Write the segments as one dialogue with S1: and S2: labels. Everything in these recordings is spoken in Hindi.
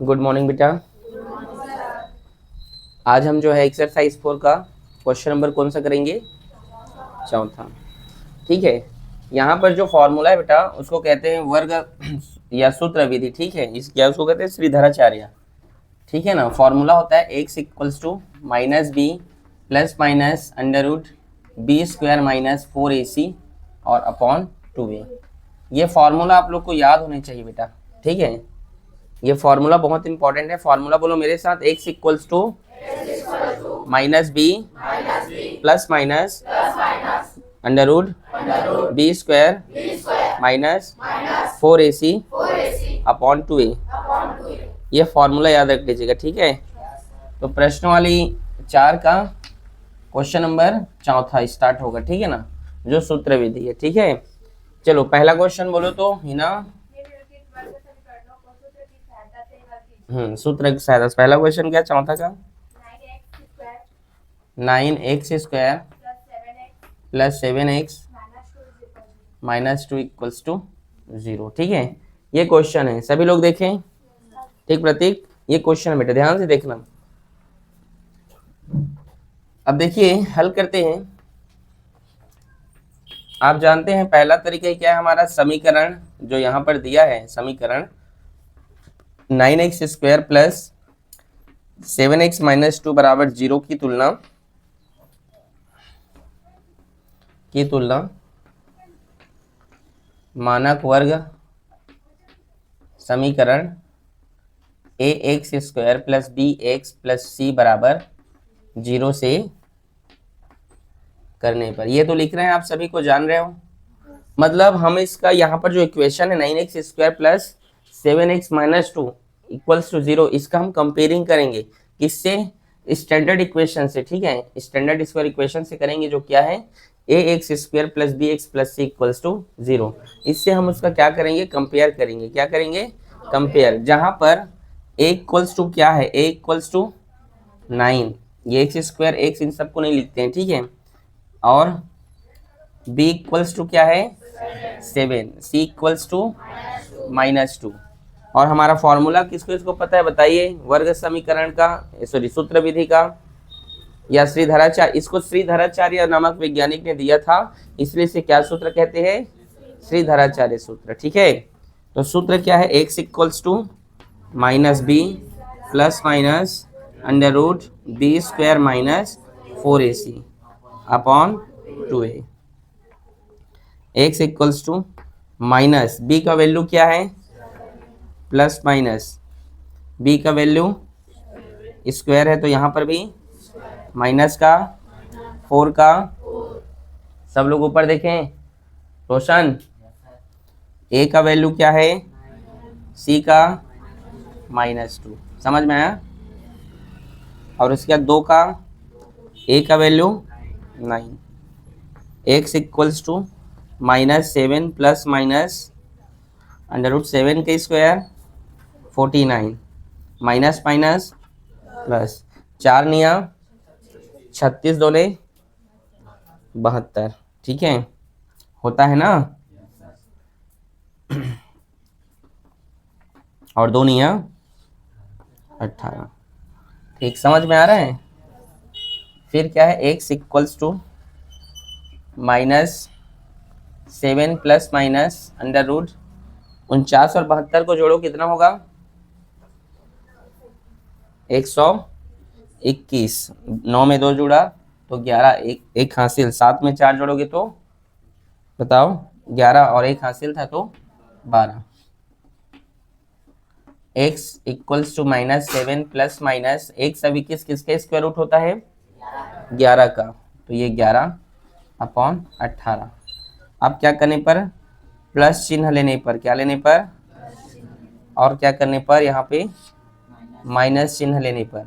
S1: गुड मॉर्निंग बेटा। आज हम जो है एक्सरसाइज 4 का क्वेश्चन नंबर कौन सा करेंगे? चौथा। ठीक है, यहाँ पर जो फॉर्मूला है बेटा उसको कहते हैं वर्ग या सूत्र विधि। ठीक है, इस क्या उसको कहते हैं? श्रीधराचार्य। ठीक है ना। फॉर्मूला होता है x equals to minus b plus minus under root b square minus 4ac और अपॉन 2a। ये फॉर्मूला आप लोग को याद होने चाहिए बेटा। ठीक है, ये फॉर्मूला बहुत इंपॉर्टेंट है। फॉर्मूला बोलो मेरे साथ। X equals to minus b plus minus under root b square minus 4ac upon 2a। ये फॉर्मूला याद रख लीजिएगा। ठीक है, तो प्रश्न वाली 4 का क्वेश्चन नंबर चौथा स्टार्ट होगा। ठीक है ना, जो सूत्र विधि है। ठीक है, चलो पहला क्वेश्चन बोलो तो हिना। सूत्र की सहायता से पहला क्वेश्चन क्या चौथा का? 9x square plus 7x minus 2 equals to 0। ठीक है, ये क्वेश्चन है, सभी लोग देखें। ठीक प्रतीक, ये क्वेश्चन है बेटा, ध्यान से देखना। अब देखिए हल करते हैं। आप जानते हैं पहला तरीका क्या है हमारा? समीकरण जो यहाँ पर दिया है, समीकरण 9x square plus 7x minus 2 बराबर 0 की तुलना मानक वर्ग समीकरण ax square plus bx plus c बराबर 0 से करने पर। ये तो लिख रहे हैं, आप सभी को जान रहे हो। मतलब हम इसका यहाँ पर जो इक्वेशन है 9x square plus 7x minus 2 equals to 0, इसका हम कंपेयरिंग करेंगे किससे? स्टैंडर्ड इक्वेशन से। ठीक है, स्टैंडर्ड स्क्वायर इक्वेशन से करेंगे, जो क्या है ax square plus bx plus c equals to 0। इससे हम उसका क्या करेंगे? कंपेयर करेंगे। क्या करेंगे? कंपेयर। जहां पर a इक्वल्स टू क्या है? a इक्वल्स टू 9, ये एक्स स्क्वायर x इन सबको नहीं लिखते हैं। ठीक है, और b इक्वल्स टू क्या है? 7, c इक्वल्स टू माइनस 2। और हमारा फॉर्मूला किसको इसको पता है बताइए? वर्ग समीकरण का, सॉरी सूत्र विधि का या श्रीधराचार्य। इसको श्रीधराचार्य नामक वैज्ञानिक ने दिया था, इसलिए इसे क्या सूत्र कहते हैं? श्रीधराचार्य सूत्र। ठीक है, तो सूत्र क्या है? X equals to minus b plus minus under root b square minus 4ac upon 2a। X equals to minus B का वैल्यू क्या है? प्लस माइनस बी का वैल्यू स्क्वायर है, तो यहाँ पर भी माइनस का 4 का। सब लोग ऊपर देखें। रोशन, ए का वैल्यू क्या है? सी का माइनस 2। समझ में आया? और उसके बाद 2 का, ए का value 9। X equals to minus 7 plus minus under root 7 का स्क्वायर 49 माइनस माइनस प्लस 4 निया 36 दोने 72। ठीक है, होता है ना। और 2 निया 18। ठीक, समझ में आ रहा है? फिर क्या है? X equals to minus 7 plus minus under root 49 और 72 को जोड़ो, कितना होगा? 121। 9 में 2 जुड़ा तो 11, एक हासिल। 7 में 4 जोड़ोगे तो बताओ 11, और एक हासिल था तो 12। x equals to minus 7 plus minus एक सभी किसका स्क्वायर रूट होता है? 11 का, तो ये 11 अपॉन 18। अब क्या करने पर? प्लस चिन्ह लेने पर। क्या लेने पर? और क्या करने पर? यहाँ पे माइनस चिन्ह लेने पर।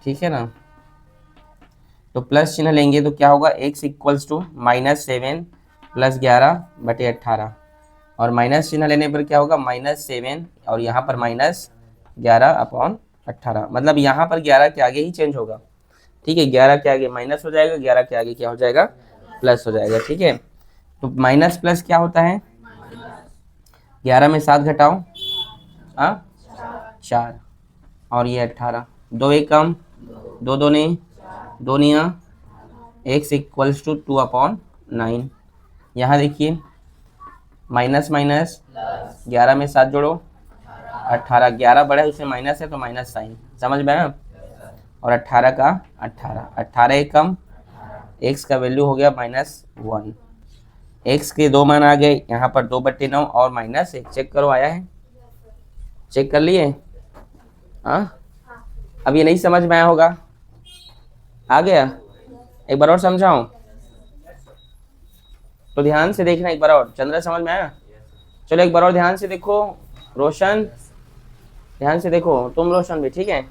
S1: ठीक है ना, तो प्लस चिन्ह लेंगे तो क्या होगा? x equals to minus 7 plus 11 बटे 18, और माइनस चिन्ह लेने पर क्या होगा? माइनस 7 और यहाँ पर माइनस 11 अपॉन 18। मतलब यहाँ पर 11 के आगे ही चेंज होगा। ठीक है, 11 के आगे माइनस हो जाएगा, 11 के आगे क्या हो जाएगा? प्लस हो जाएगा। ठीक है, तो माइनस प्लस क्या होता है? 11 में 7 घटाओ, हाँ 4, और ये 18, 2 एक कम, 2 दूनी 2 निया, x इक्वल्स टू 2/9। यहाँ देखिए माइनस माइनस 11 में 7 जोड़ो 18, 11 बड़ा है उससे माइनस है तो माइनस साइन, समझ में आया। और 18 का 18, 18 एक कम, x का वैल्यू हो गया -1, x के 2 मान आ गए यहाँ पर 2/9 और -1, चेक करो आया है, चेक कर लिए। हाँ अब ये नहीं समझ में आया होगा, आ गया, एक बार और समझाऊं तो ध्यान से देखना एक बार और, चंद्रा समझ में आया। चलो एक बार और ध्यान से देखो, रोशन ध्यान से देखो, तुम रोशन भी, ठीक है।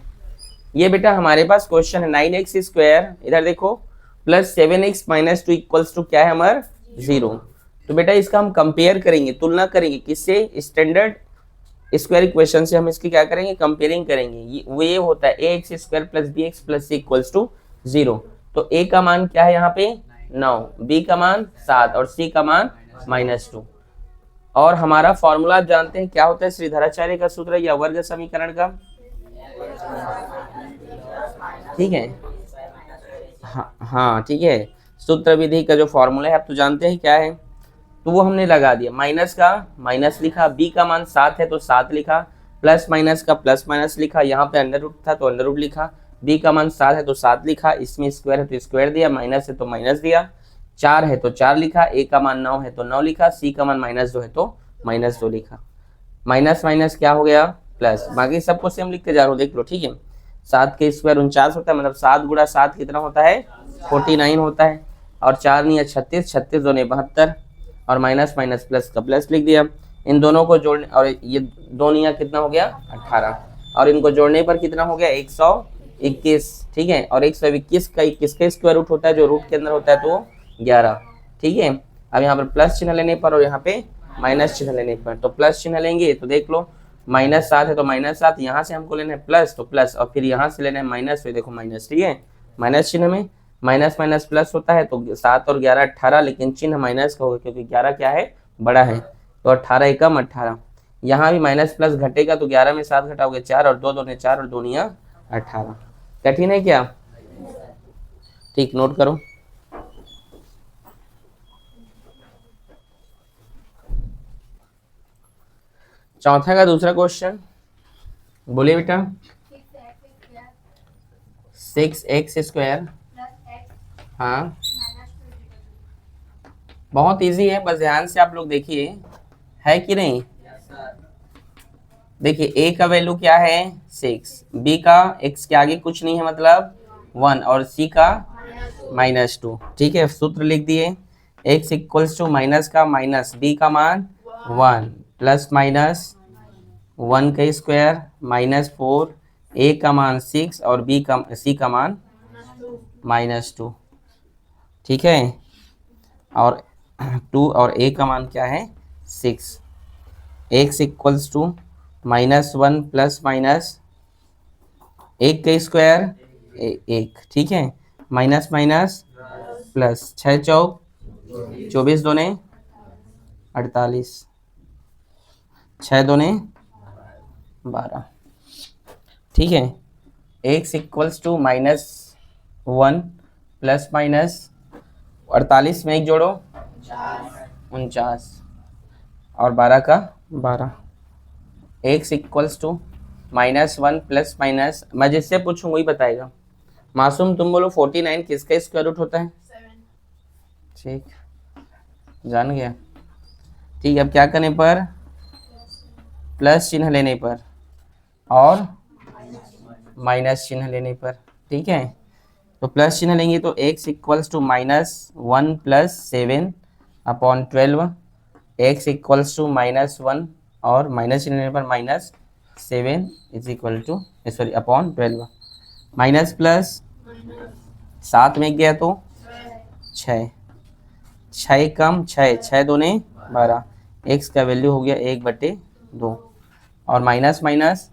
S1: ये बेटा हमारे पास क्वेश्चन है 9x², इधर देखो +7x - 2 इक्वल्स टू क्या है हमारा 0। तो बेटा इसका हम कंपेयर करेंगे, तुलना करेंगे किससे, स्टैंडर्ड स्क्वायर इक्वेशन से हम इसकी क्या करेंगे, कंपेयरिंग करेंगे। वो ये होता है ax² + bx + c equals to 0। तो a का मान क्या है यहाँ पे 9, b का मान 7 और c का मान -2। और हमारा फॉर्मूला आप जानते हैं क्या होता है, श्रीधराचार्य का सूत्र या वर्ग समीकरण का, ठीक है। हाँ ठीक है, सूत्र विधि का जो फॉर्मूला है आप तो जानते हैं क्या है, तो वो हमने लगा दिया। माइनस का माइनस लिखा, बी का मान 7 है तो 7 लिखा, प्लस माइनस का प्लस माइनस लिखा, यहाँ पे अंडर रूट था तो अंडर रूट लिखा, बी का मान 7 है तो 7 लिखा, इसमें स्क्वायर है तो स्क्वायर दिया, माइनस है तो माइनस दिया, 4 है तो 4 लिखा, ए का मान 9 है तो 9 लिखा, सी का मान -2 है तो -2 लिखा। माइनस माइनस क्या हो गया प्लस, बाकी सबको सेम लिखते जा रहा हूँ, देख लो, ठीक है। 7 के स्क्वायर 49 होता है, मतलब 7 गुणा 7 कितना होता है 49 होता है, और 4 नहीं 36, 36 दूनी 72, और माइनस माइनस प्लस का प्लस लिख दिया। इन दोनों को जोड़ने, और ये दो निया कितना हो गया 18, और इनको जोड़ने पर कितना हो गया 121, ठीक है। और 121 का 21 का स्क्वायर रूट होता है, जो रूट के अंदर होता है तो 11, ठीक है। अब यहाँ पर प्लस चिन्ह लेने पर और यहाँ पे माइनस चिन्ह लेने पर, तो प्लस चिन्ह लेंगे तो देख लो -7 है तो -7, यहाँ से हमको लेना है प्लस तो प्लस, और फिर यहाँ से लेना है माइनस, तो देखो माइनस, ठीक है। माइनस चिन्ह में माइनस माइनस प्लस होता है, तो 7 और 11 18, लेकिन चिन्ह माइनस का होगा क्योंकि 11 क्या है बड़ा है, तो 18 एकम 18। यहाँ भी माइनस प्लस घटेगा तो 11 में 7 घटाओगे 4, और 2 दूनी 4 और 2 निया 18। कठिन है क्या, ठीक, नोट करो। चौथा का दूसरा क्वेश्चन, बोलिए बेटा। 6x², हाँ बहुत इजी है, बस ध्यान से आप लोग देखिए, है कि नहीं। देखिए a का वैल्यू क्या है 6, b का x के आगे कुछ नहीं है मतलब 1, और c का -2, ठीक है। सूत्र लिख दिए, x इक्वल्स टू माइनस का माइनस, b का मान 1 प्लस माइनस 1 का स्क्वायर -4, a का मान 6 और c का मान -2, ठीक है। और 2 और a का मान क्या है 6, x equals to -1 plus minus 1 का स्क्वायर 1, ठीक है, माइनस माइनस प्लस, 6 चौक 24 दूने 48, 6 दूने 12, ठीक है। x equals to -1 plus minus 48 में 1 जोड़ो 49, और 12 का 12। x equals to -1 plus minus, मैं जिससे पूछूं वही बताएगा। मासूम तुम बोलो 49 किसका स्क्वायर रूट होता है, ठीक, जान गया, ठीक है। अब क्या करने पर, प्लस चिन्ह लेने पर और माइनस चिन्ह लेने पर, ठीक है। तो प्लस चिन्ह लेंगे तो x equals to -1 plus 7/12, x equals to -1, और माइनस चिन्ह लेने पर -7 is equal to /12, minus plus 7 में गया तो 6, 6 कम 6, 6 दूने 12, x का वैल्यू हो गया 1/2, और माइनस माइनस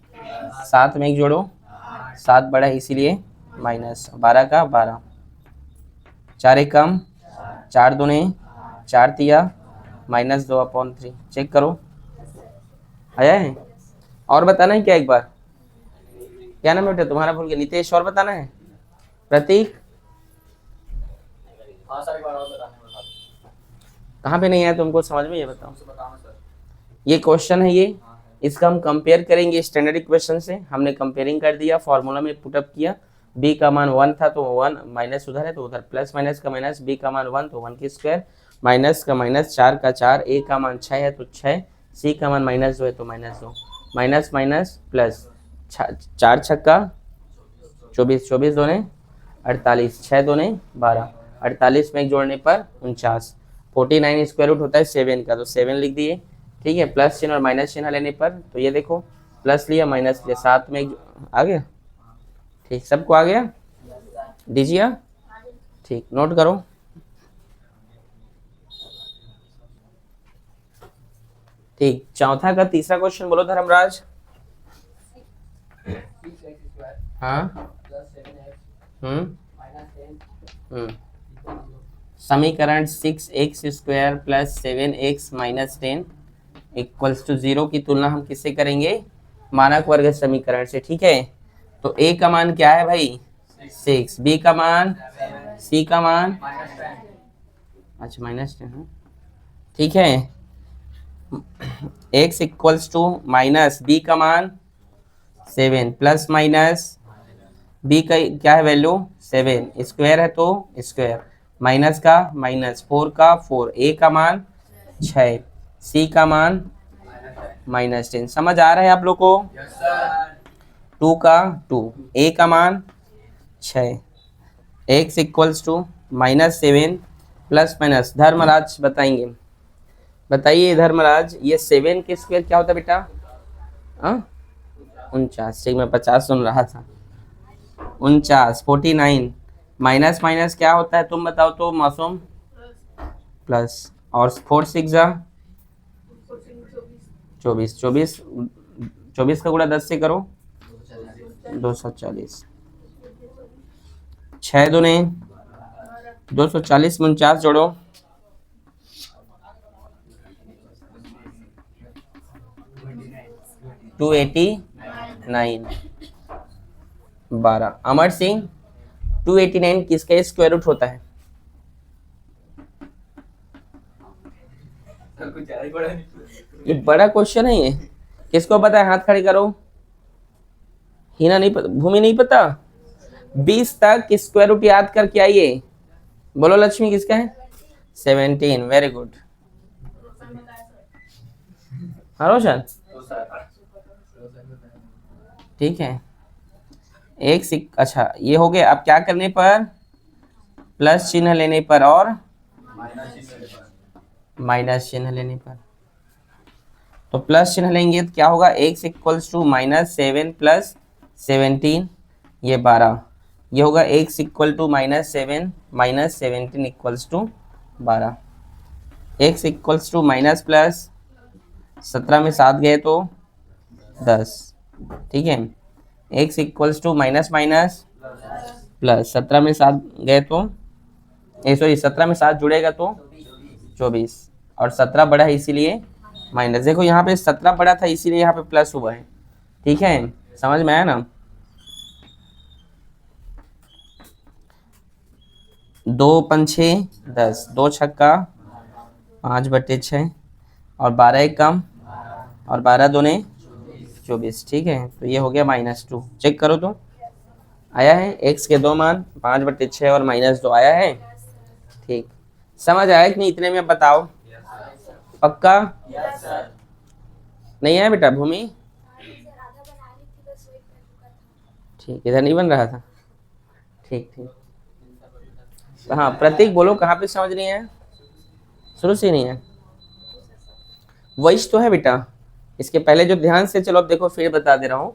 S1: 7 में 1 जोड़ो 7 बड़ा है इसीलिए माइनस, 12 का 12, 4 एक कम 4 दूने 4 तिया -2/3, चेक करो आया है? और बताना है क्या एक बार? क्या नाम है बेटा तुम्हारा? भूल गया। नितेश, और बताना है? प्रतीक,
S2: हाँ सर, एक बार और बताने में बता
S1: कहाँ पे नहीं आया तुमको समझ में? ये बताओ।
S2: दो, बताना सर।
S1: ये क्वेश्चन है ये,
S2: हाँ है।
S1: इसका हम कंपेयर करेंगे स्टैंडर्ड इक्वेशन से। हमने कंपेयरिंग कर दिया, फॉर्मूला में पुटअप किया। b का मान 1 था तो 1 माइनस उधर है तो उधर, प्लस माइनस का माइनस, b का मान 1 तो 1 की स्क्वायर, माइनस का माइनस, 4 का 4, a का मान 6 है तो 6, c का मान -2 है तो -2, माइनस माइनस प्लस, 4 छक्का 24, 24 दूने 48, 6 दूने 12, 48 में एक जोड़ने पर 49, 49 स्क्वायर रूट होता है 7 का तो 7 लिख दिए। ठीक है, प्लस चिन्ह और माइनस चिन्ह लेने पर तो ये देखो प्लस लिया माइनस लिया, 7 में एक आ गया। ठीक, सबको आ गया? दीजिए, ठीक, नोट करो। ठीक, चौथा का तीसरा क्वेश्चन बोलो धर्मराज। हाँ, समीकरण 6x² plus 7x minus 10 equals to 0 की तुलना हम किससे करेंगे? मानक वर्ग समीकरण से। ठीक है, तो a का मान क्या है भाई? 6, b का मान, c का मान, अच्छा -10। ठीक है, x equals to minus b का मान 7 प्लस माइनस b का क्या है वैल्यू? 7, स्क्वायर है तो स्क्वायर, माइनस का माइनस, 4 का 4, a का मान 6, c का मान -10। समझ आ रहा है आप लोग को? 2 का 2, a का मान 6, x equals to -7 plus minus. Dharmraj बताएंगे, बताइए धर्मराज, ये 7 के स्क्वायर क्या होता है बेटा? 49, ठीक, मैं 50 सुन रहा था। 49, 49 माइनस माइनस क्या होता है तुम बताओ तो मासूम? प्लस, और 4 6 जा 24, 24, 24 का गुणा 10 से करो 240, 6 दूने 240 में 49 जोड़ो 289, 12। अमर सिंह, 289 किसका स्क्वायर रूट होता है?
S2: कुछ ज्यादा ही बड़ा नहीं।
S1: ये बड़ा क्वेश्चन है ये, किसको पता है? हाथ खड़े करो। हिना नहीं पता, भूमि नहीं पता? 20 तक स्क्वायर रूट याद करके आइए। बोलो लक्ष्मी, किसका है? 17, वेरी गुड। हाँ रोशन, ठीक है, अच्छा ये हो गया। अब क्या करने पर? प्लस चिन्ह लेने पर और माइनस चिन्ह लेने पर। तो प्लस चिन्ह लेंगे तो क्या होगा? x इक्वल्स टू -7 प्लस 17, ये 12, ये होगा x equal to -7 minus 17 equals to 12, x equals to minus plus 17 में 7 गए तो 10। ठीक है, x equals to minus minus plus 17 में 7 गए तो सॉरी 17 में 7 जुड़ेगा तो 24, और 17 बड़ा है इसीलिए माइनस। देखो यहाँ पे 17 बड़ा था इसीलिए यहाँ पे प्लस हुआ है। ठीक है, समझ में आया ना? 2 5 6 10, 2 छक्का 5/6, और 12 एक कम, और 12 दूने 24। ठीक है, तो ये हो गया -2। चेक करो तो आया है? x के दो मान 5/6 और -2 आया है। ठीक, समझ आया कि नहीं इतने में? बताओ पक्का? नहीं आया बेटा भूमि? ठीक, इधर नहीं बन रहा था। ठीक ठीक, हाँ प्रतीक बोलो, कहाँ पे समझ नहीं है? शुरू से नहीं है? वही तो है बेटा, इसके पहले जो ध्यान से चलो, अब देखो फिर बता दे रहा हूँ।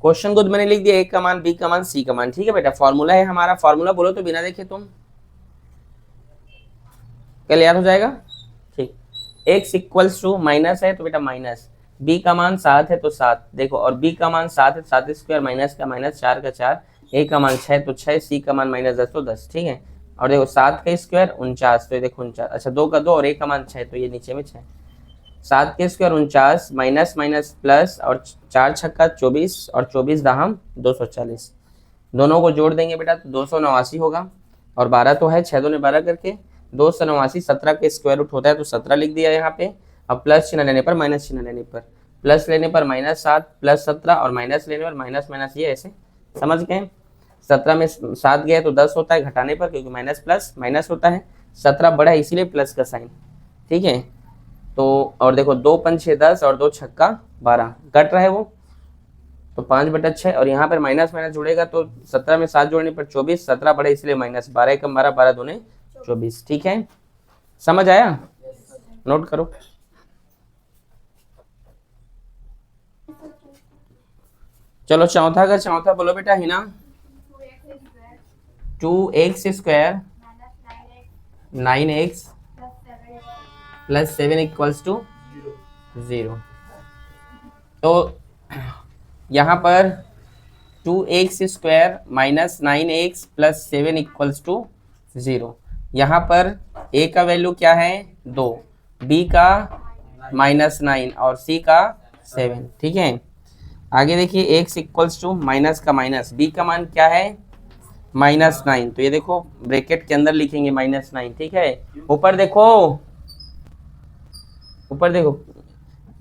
S1: क्वेश्चन को मैंने लिख दिया, a का मान, b का मान, c का मान। ठीक है बेटा, फॉर्मूला है हमारा। फॉर्मूला बोलो तो बिना देखे तुम कल याद हो जाएगा। ठीक, x इक्वल्स टू माइनस है तो बेटा माइनस, b का मान 7 है तो 7, देखो, और b का मान 7 है, 7 स्क्वायर, माइनस का माइनस, 4 का 4, a का मान 6 तो 6, c का मान -10 तो 10। ठीक है, और देखो 7 का स्क्वायर 49, तो ये देखो 49, अच्छा 2 का 2 और a का मान 6 तो ये नीचे में 6। 7 के स्क्वायर 49 माइनस माइनस प्लस और 4 छक्का 24 और 24 दहम 240। दोनों को जोड़ देंगे बेटा तो 289 होगा और 12 तो है, 6 दूने 12 करके 289। 17 के स्क्वायर रूट होता है तो 17 लिख दिया यहाँ पे। अब प्लस चिन्ह लेने पर माइनस चिन्ह लेने पर, प्लस लेने पर -7 प्लस 17 और माइनस लेने पर माइनस माइनस, ये ऐसे समझ गए। 17 में 7 गए तो 10 होता है घटाने पर, क्योंकि माइनस प्लस माइनस होता है। 17 बड़ा है इसीलिए प्लस का साइन, ठीक है। तो और देखो 2 5 6 10 और 2 छक्का 12 कट रहा है वो, तो 5/6 और यहाँ पर माइनस माइनस जुड़ेगा तो 17 में 7 जोड़ने पर 24, 17 बड़े इसलिए माइनस, 12 कम 12, 12 दूने 24, ठीक है। समझ आया, नोट करो। चलो चौथा का चौथा बोलो बेटा Heena. 2x square 9x plus 7 equals to 0। तो यहाँ पर 2x square minus 9x plus 7 equals to 0। यहाँ पर a का वैल्यू क्या है 2, b का -9 और c का 7, ठीक है। आगे देखिए x इक्वल्स टू माइनस का माइनस, b का मान क्या है -9, तो ये देखो ब्रैकेट के अंदर लिखेंगे -9, ठीक है। ऊपर देखो, ऊपर देखो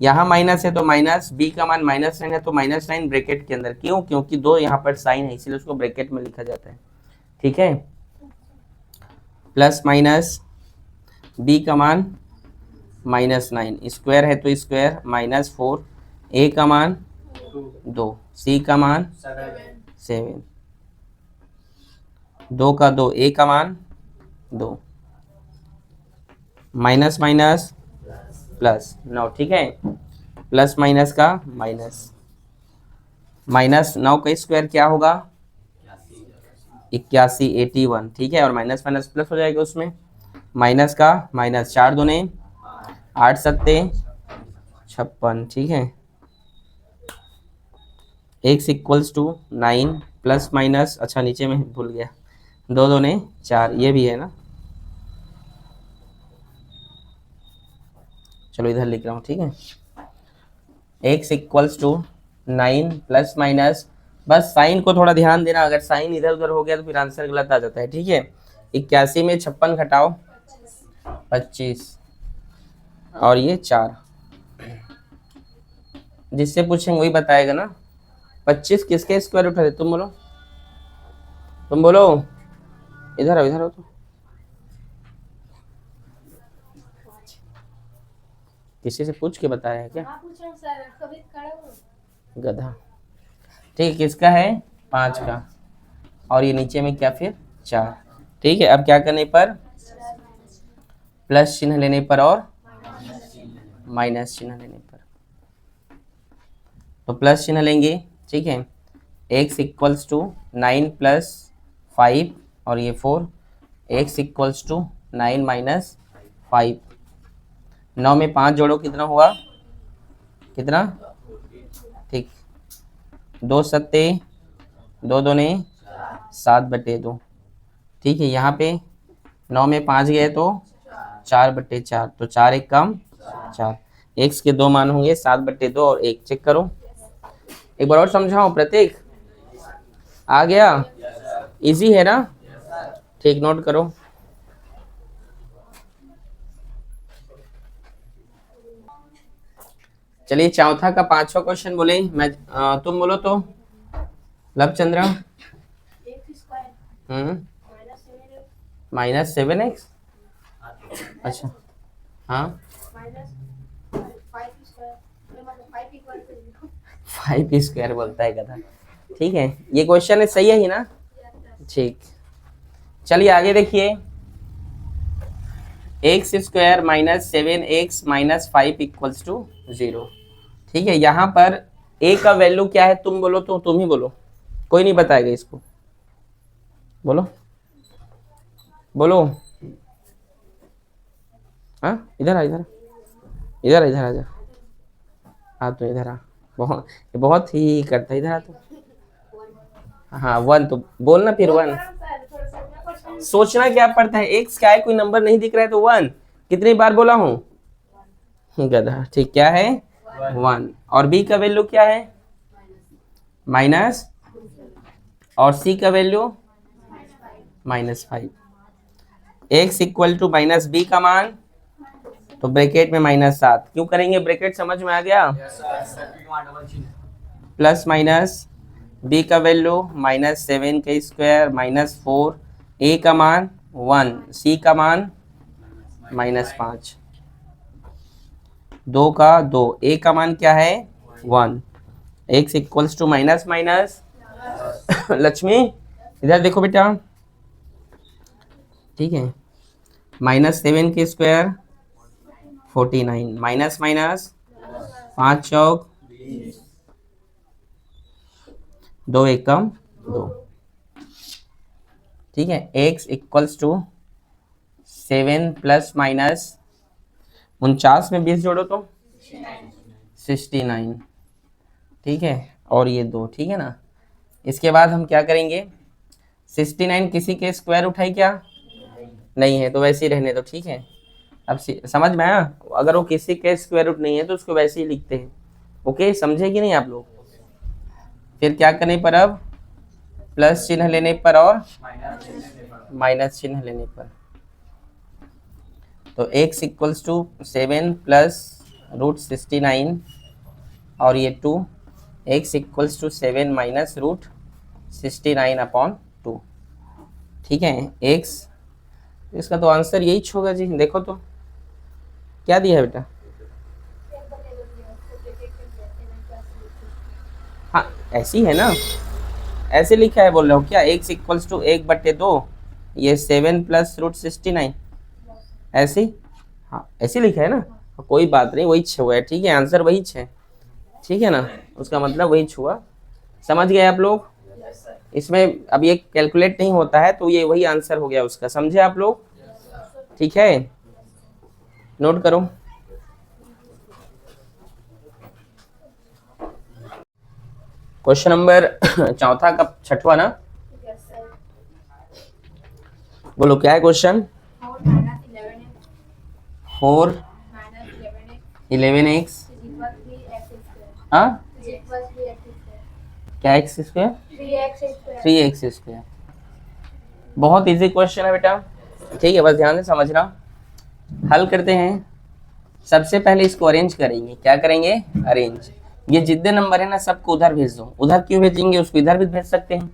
S1: यहाँ माइनस है तो माइनस, b का मान -9 है तो -9 ब्रैकेट के अंदर, क्यों, क्योंकि 2 यहाँ पर साइन है इसलिए उसको ब्रैकेट में लिखा जाता है, ठीक है। प्लस माइनस b का मान -9, स्क्वायर है तो स्क्वायर -4, a का मान 2, c का मान 7, 2 का 2, a का मान 2, माइनस माइनस प्लस 9, ठीक है। प्लस माइनस का माइनस, -9 का स्क्वायर क्या होगा 81, 81, ठीक है। और माइनस माइनस प्लस हो जाएगा उसमें, माइनस का माइनस, 4 दूने 8 सत्ते 56, ठीक है। x equals to 9 plus minus, अच्छा नीचे में भूल गया, 2 दूने 4, ये भी है ना, चलो इधर लिख रहा हूँ, ठीक है। x equals to 9 plus minus, बस साइन को थोड़ा ध्यान देना, अगर साइन इधर उधर हो गया तो फिर आंसर गलत आ जाता है, ठीक है। 81 में 56 घटाओ 25 और ये 4, जिससे पूछेंगे वही बताएगा ना। 25 किसके स्क्वायर रूट है, तुम बोलो, तुम बोलो, इधर आओ, इधर आओ तो, किसी से पूछ के बताया है क्या, गधा, ठीक है। किसका है 5 का, और ये नीचे में क्या फिर 4, ठीक है। अब क्या करने पर, प्लस चिन्ह लेने पर और माइनस चिन्ह लेने पर, तो प्लस चिन्ह लेंगे, ठीक है। x इक्वल्स टू 9 प्लस 5 और ये 4, x इक्वल्स टू 9 माइनस 5, 9 में 5 जोड़ो कितना हुआ, कितना, ठीक, 2 सत्ते 2 दूने 7/2, ठीक है। यहाँ पे 9 में 5 गए तो 4/4, तो 4 एक कम 4, x के 2 मान होंगे 7/2 और 1, चेक करो। एक बार और समझाओ प्रतीक, आ गया, इजी है ना, ठीक, नोट करो। चलिए चौथा का 5वां क्वेश्चन बोले, मैं तुम बोलो तो लवचंद्र। -7x, अच्छा हाँ, 5 स्क्वायर बोलता है गधा, ठीक है। ये क्वेश्चन है, सही है ही ना, ठीक। चलिए आगे देखिए, x square -7x -5 equals to 0, ठीक है। यहाँ पर a का वैल्यू क्या है, तुम बोलो तो, तुम ही बोलो, कोई नहीं बताएगा इसको, बोलो बोलो, हाँ इधर आ, इधर इधर इधर आ जा, हाँ तो इधर आ, बहुत ही करता है, इधर आ तो, हाँ 1 तो बोलना, फिर 1 सोचना क्या पड़ता है, x क्या है, कोई नंबर नहीं दिख रहा है तो 1, कितनी बार बोला हूँ, गधा, ठीक, क्या है 1। और b का वैल्यू क्या है माइनस, और c का value -5। x equal to minus B का मान, तो ब्रैकेट में -7 क्यों करेंगे, ब्रैकेट समझ में आ गया, प्लस माइनस b का वैल्यू -7 का स्क्वायर -4, a का मान 1, c का मान -5, 2 का 2, a का मान क्या है 1, x equals to minus minus Lakshmi इधर देखो बेटा, ठीक है, -7 के स्क्वायर 49, माइनस माइनस 5 चौक 2 एकम 2, ठीक है। x equals to 7 plus minus 49 में 20 जोड़ो तो 69, ठीक है, और ये 2, ठीक है ना। इसके बाद हम क्या करेंगे, 69 किसी के स्क्वायर उठाई क्या, नहीं है, तो वैसे ही रहने दो, ठीक है। अब समझ में आया, अगर वो किसी के स्क्वायर रूट नहीं है तो उसको वैसे ही लिखते हैं, ओके, समझे कि नहीं आप लोग। फिर क्या करने पर, अब प्लस चिन्ह लेने पर और माइनस चिन्ह लेने पर, तो x इक्वल्स टू 7 प्लस √69 और ये 2, x इक्वल्स टू 7 माइनस √69/2, ठीक है। x, इसका तो आंसर यही होगा जी, देखो तो क्या दिया है बेटा, हाँ ऐसी है ना, ऐसे लिखा है बोल रहा हूँ क्या, x इक्वल्स टू 1/2, ये 7 प्लस √69, ऐसे, हाँ ऐसे लिखा है ना, कोई बात नहीं, वही हुआ है, ठीक है, आंसर वही है, ठीक है ना, उसका मतलब वही हुआ, समझ गए आप लोग। इसमें अब ये कैलकुलेट नहीं होता है, तो ये वही आंसर हो गया उसका, समझे आप लोग, ठीक है, नोट करो। क्वेश्चन नंबर चौथा का छठवा ना, बोलो क्या है क्वेश्चन, 4 11x, हाँ क्या x स्क्वायर 3x स्क्वायर, बहुत इजी क्वेश्चन है बेटा, ठीक है, बस ध्यान से समझना। हल करते हैं, सबसे पहले इसको अरेंज करेंगे, क्या करेंगे अरेंज, ये जितने नंबर है ना सबको उधर भेज दो, उधर क्यों भेजेंगे, उसको इधर भी भेज सकते हैं।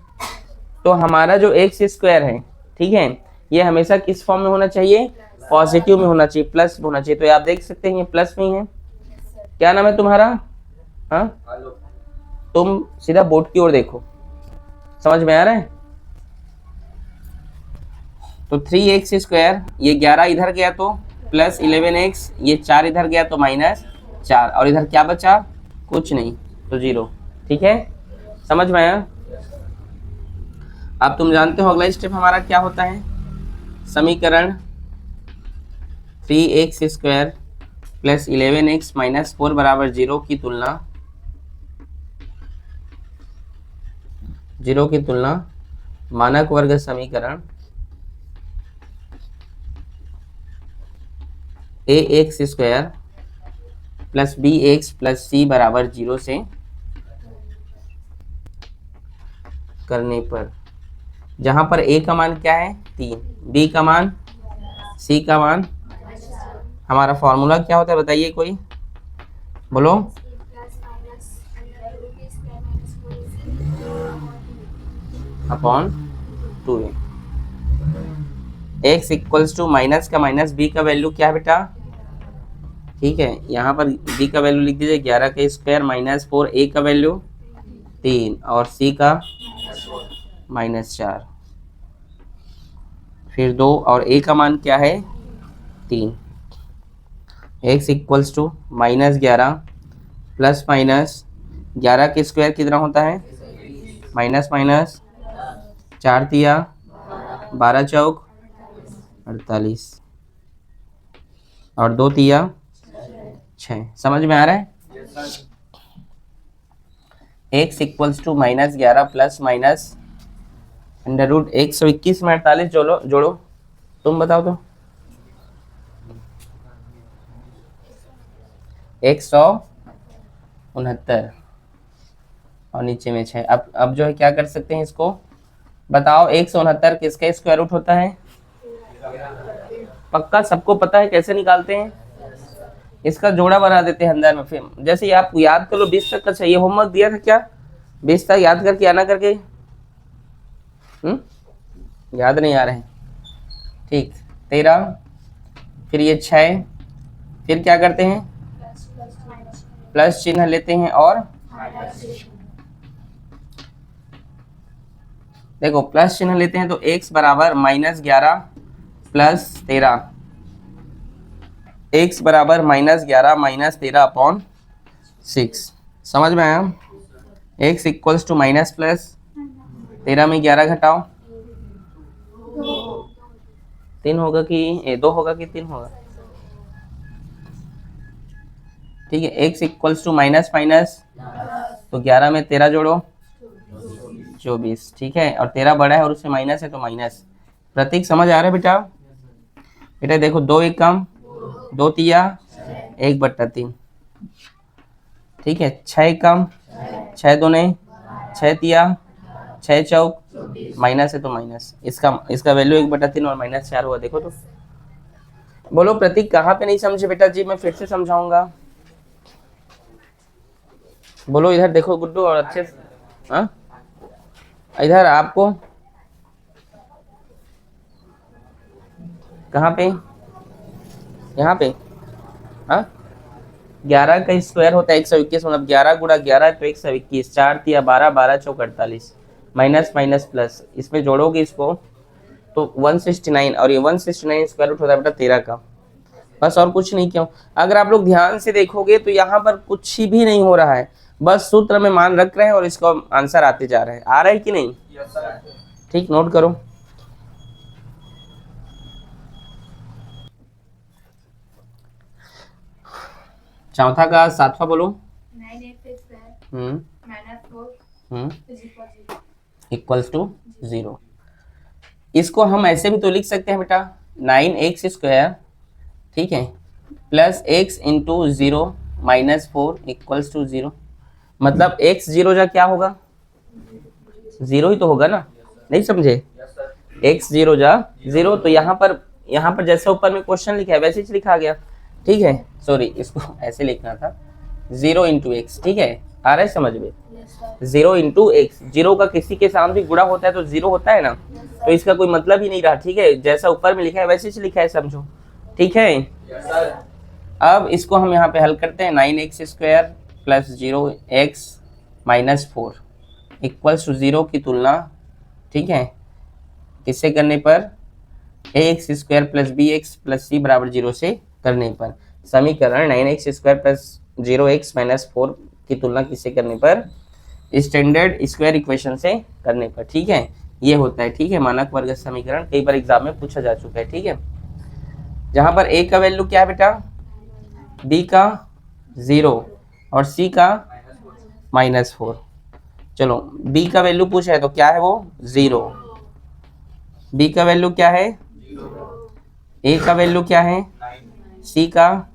S1: तो हमारा जो एक्स स्क्वायर है, ठीक है, ये हमेशा किस फॉर्म में होना चाहिए, पॉजिटिव में होना चाहिए, प्लस में होना चाहिए, तो आप देख सकते हैं ये प्लस में ही है। क्या नाम है तुम्हारा, हाँ तुम सीधा बोर्ड की ओर देखो, समझ में आ रहा है। तो 3x स्क्वायर, ये 11 इधर गया तो प्लस 11x, ये 4 इधर गया तो -4, और इधर क्या बचा, कुछ नहीं, तो 0, ठीक है, समझ में आया। अब तुम जानते हो अगला स्टेप हमारा क्या होता है, समीकरण 3x स्क्वायर प्लस 11x -4 बराबर 0 की तुलना मानक वर्ग समीकरण ax square plus bx plus c बराबर 0 से करने पर, जहां पर a का मान क्या है 3, b का मान, c का मान, हमारा फॉर्मूला क्या होता है बताइए कोई, बोलो, /2a, x equals to minus का माइनस b का वैल्यू क्या है बेटा, ठीक है, यहाँ पर b का वैल्यू लिख दीजिए 11 का स्क्वायर -4, a का वैल्यू 3 और c का -4, फिर 2 और a का मान क्या है 3, x equals to -11 plus minus 11 के स्क्वायर कितना होता है, माइनस माइनस 4 तिया 12 चौक 48 और 2 तिया 6, समझ में आ रहा है। x equals to -11 plus minus √121 में 48 जोड़ो, तुम बताओ तो, 169 और नीचे में 6। अब जो है क्या कर सकते हैं इसको बताओ, 169 किसका स्क्वायर रूट होता है? पक्का सबको पता है कैसे निकालते हैं? इसका जोड़ा बना देते हैं अंदर में, फिर जैसे आप याद कर लो 20 तक का चाहिए, होमवर्क दिया था क्या 20 तक याद करके आना करके? याद नहीं आ रहे ठीक। 13 फिर ये 6, फिर क्या करते हैं प्लस चिन्ह लेते हैं और देखो प्लस चिन्ह लेते हैं तो x बराबर -11 प्लस 13, x बराबर -11 माइनस 13 अपॉन 6। समझ में आया? x equals to minus plus 13 में 11 घटाओ 3 होगा कि 2 होगा कि 3 होगा? ठीक है, x equals to minus minus तो 11 में 13 जोड़ो 24। ठीक है, और 13 बड़ा है और उससे माइनस है तो माइनस। प्रतीक समझ आ रहा है बेटा? बेटा देखो 2 1 कम 2 तिया 1/3। ठीक है, 6 1 कम 6 दूने 6 तिया 6 चौक माइनस है तो माइनस। इसका वैल्यू 1/3 और -4 हुआ। देखो तो बोलो प्रतीक कहाँ पे नहीं समझे बेटा जी? मैं फिर से समझाऊंगा। बोलो इधर देखो गुड्डू और अच्छे हाँ इधर आपको कहाँ पे? यहाँ पे हाँ 11 का स्क्वायर होता है 121, मतलब 11 गुणा 11 तो 121। 4 तिया 12 12 चौक 48 माइनस माइनस प्लस, इसमें जोड़ोगे इसको तो 169 और ये 169 स्क्वायर रूट होता है बेटा 13 का। बस और कुछ नहीं। क्यों? अगर आप लोग ध्यान से देखोगे तो यहाँ पर कुछ भी नहीं हो रहा है, बस सूत्र में मान रख रहे हैं और इसका आंसर आते जा रहे हैं। आ रहा है कि नहीं? ठीक, नोट करो। चौथा का सातवां बोलो। 9x² equals to 0। इसको हम ऐसे भी तो लिख सकते हैं बेटा 9x², ठीक है, plus x into 0 -4 equals to 0। मतलब x 0 जा क्या होगा? 0 ही तो होगा ना? नहीं समझे? x 0 जा 0, तो यहाँ पर जैसे ऊपर में क्वेश्चन लिखा है वैसे ही लिखा गया। ठीक है, सॉरी इसको ऐसे लिखना था 0 इंटू एक्स। ठीक है, आ रहा है समझ में? 0 इंटू एक्स, 0 का किसी के साथ भी गुणा होता है तो 0 होता है ना, तो इसका कोई मतलब ही नहीं रहा। ठीक है, जैसा ऊपर में लिखा है वैसे ही लिखा है, समझो। ठीक है, अब इसको हम यहाँ पे हल करते हैं। 9x² plus 0x -4 equals to 0 की तुलना, ठीक है, किससे करने पर? ax² plus bx plus c बराबर 0 से करने पर। समीकरण 9x² प्लस 0x -4 की तुलना किससे करने पर? स्टैंडर्ड स्क्वायर इक्वेशन से करने पर। ठीक है, ये होता है। ठीक है, मानक वर्ग समीकरण कई बार एग्जाम में पूछा जा चुका है। ठीक है, जहां पर a का वैल्यू क्या है बेटा? b का 0 और c का -4। चलो b का वैल्यू पूछा है तो क्या है वो? 0। b का वैल्यू क्या है? a का वैल्यू क्या है? c का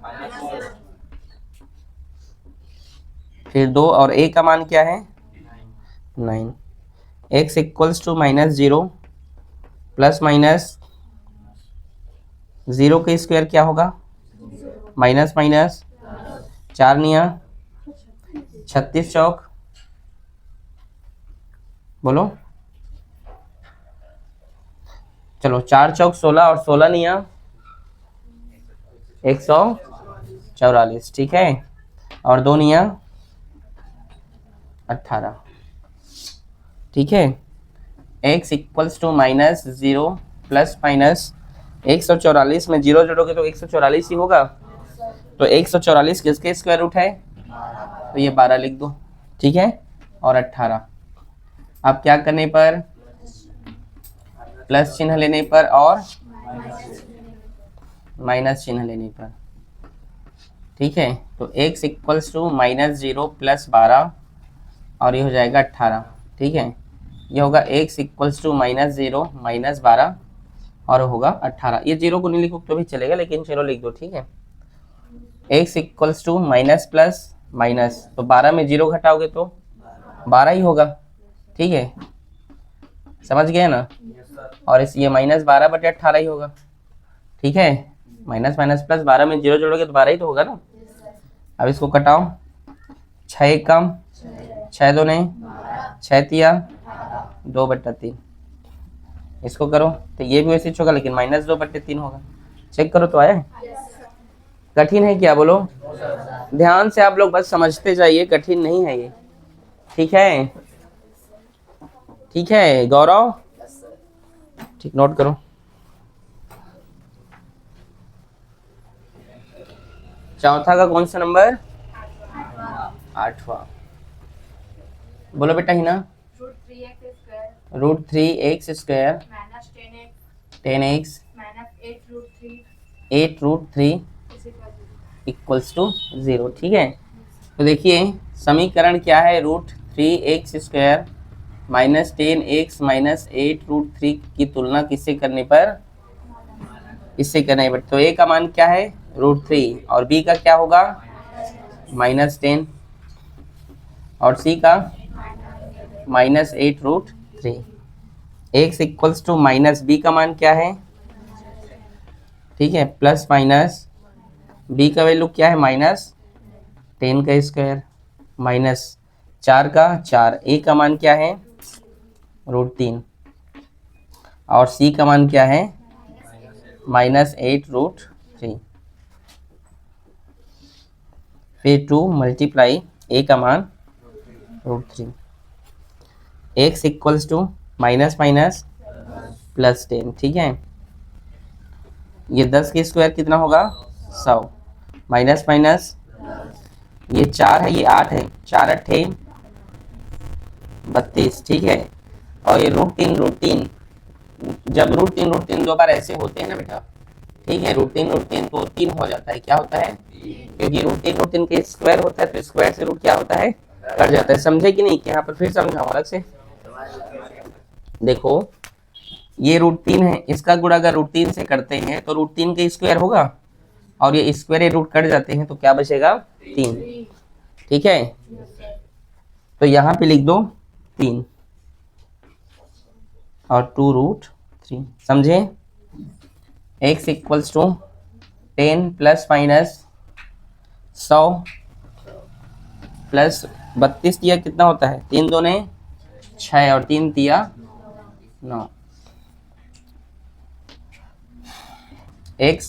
S1: फिर 2 और a का मान क्या है? 9। x equals to -0 plus minus 0 का स्क्वायर क्या होगा? माइनस माइनस 4 निया 36 चौक, बोलो। चलो 4 चौक 16 और 16 निया 144। ठीक है, और 2 निया 18। ठीक है, x equals to -0 plus minus 144 में 0 जोड़ोगे तो 144 ही होगा। तो 144 किसके स्क्वायर रूट है? तो ये 12 लिख दो। ठीक है, और 18। अब क्या करने पर? प्लस चिन्ह लेने पर और माइनस चिन्ह लेने पर। ठीक है, तो x इक्वल्स टू -0 प्लस 12 और ये हो जाएगा 18। ठीक है, ये होगा x इक्वल्स टू -0 माइनस 12 और होगा 18। ये 0 को नहीं लिखो तो भी चलेगा, लेकिन चलो लिख दो। ठीक है, x equals to minus plus minus, तो 12 में 0 घटाओगे तो 12 ही होगा, ठीक है, समझ गए ना। और इस ये -12/18 ही होगा, ठीक है, माइनस माइनस प्लस 12 में 0 जोड़ोगे तो 12 ही तो होगा ना। अब इसको कटाओ, 6 एक कम 6 दूने 6 तिया 2/3, इसको करो तो ये भी वैसे ही होगा लेकिन -2/3 होगा। चेक करो तो आया है। कठिन है क्या बोलो? ध्यान से आप लोग बस समझते जाइए, कठिन नहीं है ये, ठीक है, ठीक है गौरव, ठीक, नोट करो। चौथा का कौन सा नंबर? 8वां। बोलो बेटा Hina. √3x² -10x 8√3 equals to 0, ठीक है। तो देखिए समीकरण क्या है, √3x² -10x -8√3 की तुलना किससे करने पर? इससे करने पर। तो a का मान क्या है? √3, और b का क्या होगा? -10, और c का -8√3। x equals to minus b का मान क्या है? ठीक है, प्लस माइनस b का वैल्यू क्या है? -10 का स्क्वायर माइनस 4 का 4, a का मान क्या है? √3, और c का मान क्या है? -8√3। फिर 2 मल्टीप्लाई a का मान √3। x equals to minus minus plus 10, ठीक है। ये 10 के स्क्वायर कितना होगा? 100, माइनस माइनस ये 4 है, ये 8 है, 4 8 32, ठीक है। और ये √3 जब √3 दो बार ऐसे होते हैं ना बेटा, ठीक है, √3 तो 3 हो जाता है, क्या होता है? क्योंकि √3 के स्क्वायर होता है तो स्क्वायर से रूट क्या होता है? कट जाता है। समझे कि नहीं? कि यहाँ पर फिर समझाऊं अलग से। देखो ये √3 है, इसका गुणा अगर √3 से करते हैं तो √3 के स्क्वायर होगा, और ये स्क्वायर रूट कट जाते हैं तो क्या बचेगा? 3, ठीक है। तो यहाँ पे लिख दो 3 और 2√3, समझे। x equals to 10 plus minus 100 plus 32 दिया कितना होता है? 3 दूने 6 और 3 दिया 9। x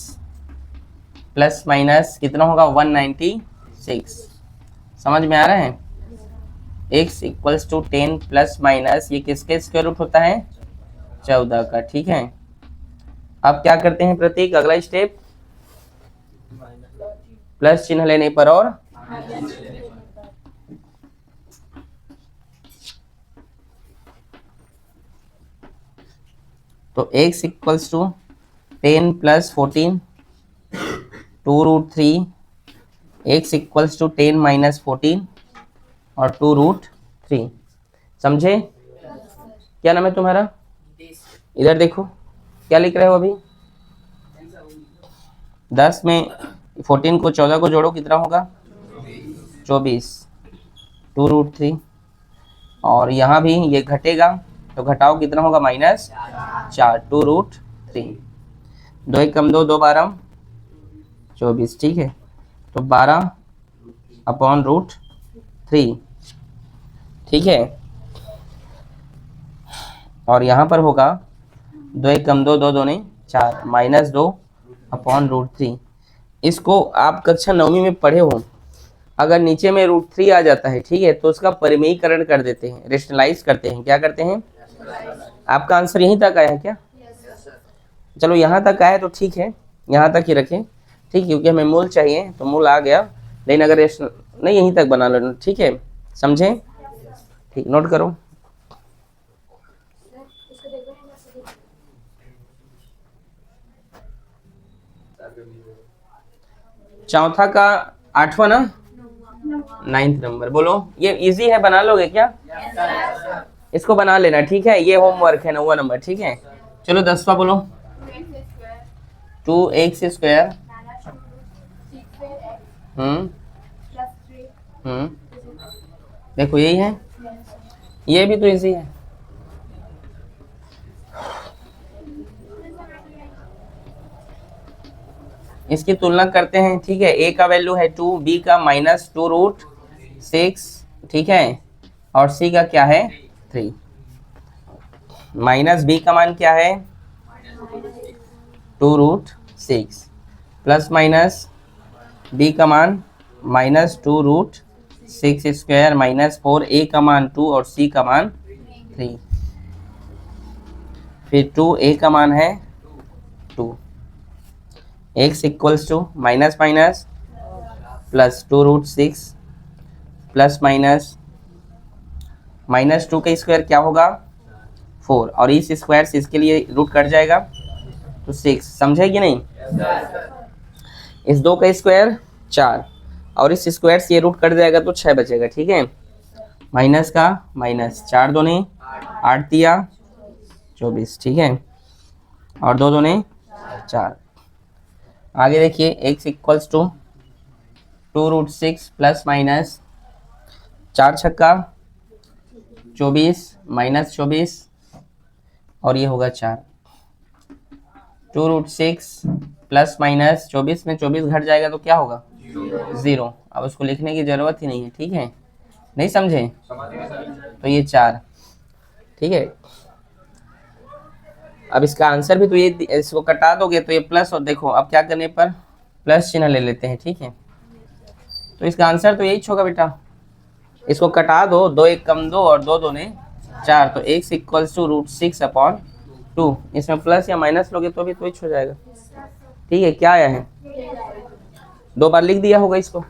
S1: प्लस माइनस कितना होगा? 196, समझ में आ रहा है। x equals to 10 plus minus ये किसके स्क्वायर रूट होता है? 14 का, ठीक है। अब क्या करते हैं प्रतीक? अगला स्टेप, प्लस चिन्ह लेने पर और तो x equals to 10 plus 14 2√3, x equals to 10 minus 14 और 2√3, समझे। क्या नाम है तुम्हारा? इधर देखो क्या लिख रहे हो अभी? 10 में 14 को 14 को जोड़ो कितना होगा? 24, 2√3, और यहाँ भी ये घटेगा तो घटाओ कितना होगा? -4, 2√3। 2 1 कम 2, 2 12 24, ठीक है। तो 12/√3, ठीक है। और यहाँ पर होगा 2 1 कम 2, 2 2 4, -2/√3। इसको आप कक्षा 9वीं में पढ़े हो, अगर नीचे में √3 आ जाता है, ठीक है, तो उसका परिमेयीकरण कर देते हैं, रेशनलाइज करते हैं। क्या करते हैं? आपका आंसर यहीं तक आया है क्या? चलो यहाँ तक आया तो ठीक है, यहाँ तक ही रखें, ठीक, क्योंकि हमें मूल चाहिए तो मूल आ गया, लेकिन अगर रेशनल नहीं यहीं तक बना लो, ठीक है, समझे, ठीक, नोट करो। चौथा का 8वां ना, 9th नंबर। बोलो, ये इजी है, बना लोगे क्या? इसको बना लेना, ठीक है, ये होमवर्क है 9वां नंबर, ठीक है। चलो 10वां बोलो। 2x² हम्म
S3: +3
S1: हम्म देखो यही है, ये भी तो इजी है। इसकी तुलना करते हैं, ठीक है। ए का वैल्यू है 2, बी का -2√6, ठीक है, और सी का क्या है 3। माइनस बी का मान क्या है 2√6, प्लस माइनस बी का मान -2√6² -4, ए का मान 2 और सी का मान 3। फिर 2 ए का मान है 2, x equals to minus minus plus 2√6 plus minus -2 का स्क्वायर क्या होगा 4, और इस स्क्वायर से इसके लिए रूट कट जाएगा तो 6, समझे कि नहीं। इस 2 का स्क्वायर 4, और इस स्क्वायर से ये रूट कट जाएगा तो 6 बचेगा, ठीक है। माइनस का माइनस, 4 दूने 8 दिया 24, ठीक है, और 2 दूने 4। आगे देखिए x equals to 2√6 plus minus 4 छक्का 24 -24, और ये होगा 4। 2√6 प्लस माइनस 24 में 24 घट जाएगा तो क्या होगा 0। अब उसको लिखने की ज़रूरत ही नहीं है, ठीक है, नहीं समझे, तो ये 4, ठीक है। अब इसका आंसर भी तो ये, इसको कटा दोगे तो ये प्लस, और देखो अब क्या करने पर प्लस चिन्ह ले लेते हैं, ठीक है। तो इसका आंसर तो यही होगा बेटा, इसको कटा दो, 2 1 कम 2 और 2 दूने 4, तो x इक्वल्स टू √6/2। इसमें प्लस या माइनस लोगे तो भी तो हो जाएगा, ठीक है। क्या आया है 2 बार लिख दिया होगा इसको,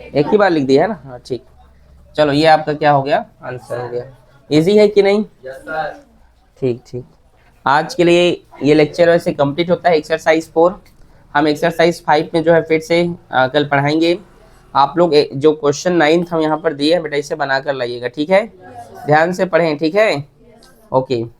S1: एक ही बार लिख दिया है ना, हाँ ठीक। चलो ये आपका क्या हो गया, आंसर हो गया। इजी है कि नहीं, ठीक ठीक। आज के लिए ये लेक्चर वैसे कंप्लीट होता है, एक्सरसाइज 4। हम एक्सरसाइज 5 में जो है फिर से कल पढ़ाएंगे। आप लोग जो क्वेश्चन 9th हम यहाँ पर दिए हैं बेटा, इसे बना कर लाइएगा, ठीक है। ध्यान से पढ़ें, ठीक है, ओके।